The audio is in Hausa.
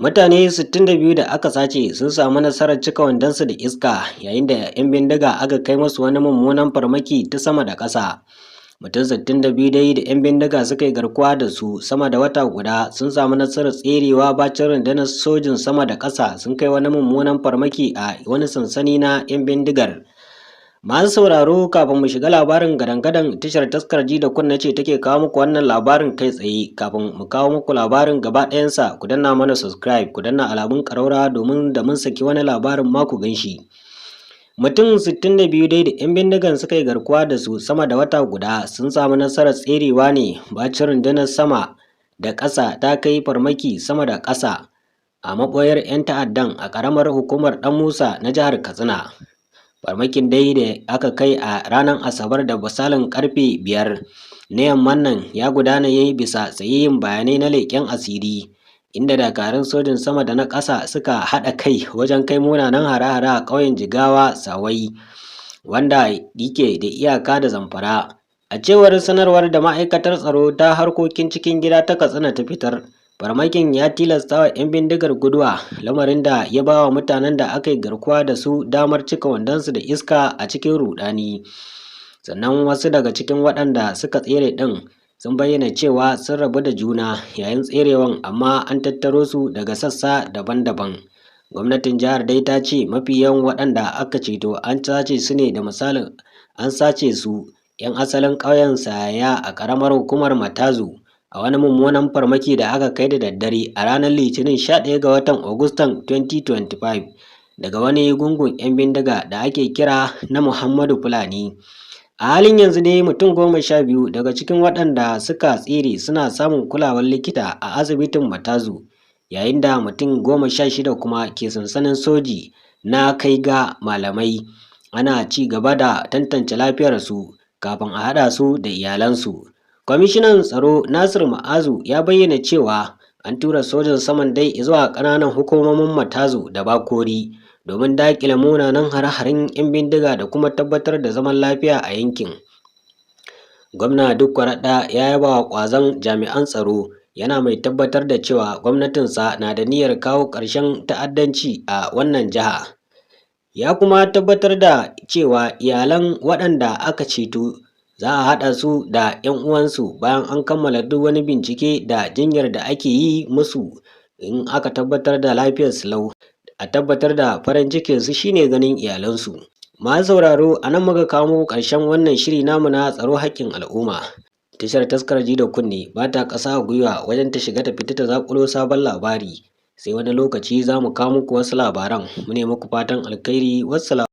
Mutane 62 da aka sace sun samu nasarar cika wandonsu da iska yayin da 'yan bindiga aka kai musu wani mummunan farmaki ta sama da ƙasa. Mutum 62 dai da 'yan bindiga suka yi garkuwa da su sama da wata guda sun samu nasarar tserewa bacin rundunar sojin sama da ƙasa sun kai wani mummunan farmaki a wani sansani na 'yan bindigar. Masu sauraro, kafin mu shiga labarin gadan-gadan, tashar Taskar Ji da Kunne ce take kawo muku wannan labarin kai tsaye. Kafin mu kawo muku labarin gaba ɗayansa, ku danna mana subscribe, ku danna alamun ƙaraura domin da mun saki wani labarin ma ku ganshi. Mutum 62 dai da 'yan bindigan suka yi garkuwa da su sama da wata guda sun samu nasarar tserewa ne bacin rundunar sama da ƙasa ta kai farmaki sama da ƙasa a maɓoyar 'yan ta'addan a ƙaramar hukumar Ɗan Musa na jihar Katsina. Farmakin dai da aka kai a ranar Asabar da misalin karfe 5 na yamman nan ya gudana yayi bisa tsayayyun bayanai na leƙen asiri, inda dakarun sojin sama da na ƙasa suka haɗa kai wajen kai munanan hare-hare a ƙauyen Jigawa Sawai, wanda yake da iyaka da Zamfara. A cewar sanarwar da ma'aikatar tsaro ta harkokin cikin gida ta Katsina ta fitar, farmakin ya tilasta wa 'yan bindigar guduwa, lamarin da ya ba wa mutanen da aka yi garkuwa da su damar cika wandonsu da iska a cikin rudani. Sannan wasu daga cikin waɗanda suka tsere ɗin sun bayyana cewa sun rabu da juna yayin tserewan, amma an tattaro su daga sassa daban-daban. Gwamnatin jihar dai ta ce mafi yawan waɗanda aka ceto an sace su ne da misalin an sace su 'yan asalin ƙauyen Sayaya a ƙaramar hukumar Matazu a wani mummunan farmaki da aka kai da daddare a ranar Litinin 11 ga watan Agustan 2025 daga wani gungun 'yan bindiga da ake kira na Muhammadu Fulani. A halin yanzu dai mutum 12 daga cikin waɗanda suka tsere suna samun kulawar likita a asibitin Matazu, yayin da mutum 16 kuma ke sansanin soji na Kaiga Malamai. Ana ci gaba da tantance lafiyarsu kafin a haɗa su da iyalansu. Kwamishinan tsaro Nasir Ma'azu ya bayyana cewa an tura sojan saman dai zuwa ƙananan hukumomin Matazu da Bakori domin daƙile munanan hare-haren 'yan bindiga da kuma tabbatar da zaman lafiya a yankin. Gwamna Dikko Radda ya yaba wa ƙwazon jami'an tsaro, yana mai tabbatar da cewa gwamnatinsa na da niyyar kawo ƙarshen ta'addanci a wannan jiha. Ya kuma tabbatar da cewa iyalan waɗanda aka ceto za a haɗa su da 'yan uwansu bayan an kammala duk wani bincike da jinyar da ake yi musu. In aka tabbatar da lafiyar su lau, a tabbatar da farin cikin su shine ganin iyalansu. Masu sauraro, a nan muka kawo muku ƙarshen wannan shiri namu na tsaro haƙƙin al'umma. Tashar Taskar Ji da Kunne ba ta ƙasa a gwiwa wajen ta shiga ta fita ta zaƙulo sabon labari. Sai wani lokaci za mu kawo muku wasu labaran. Mu ne muku fatan alkhairi. Wassalam.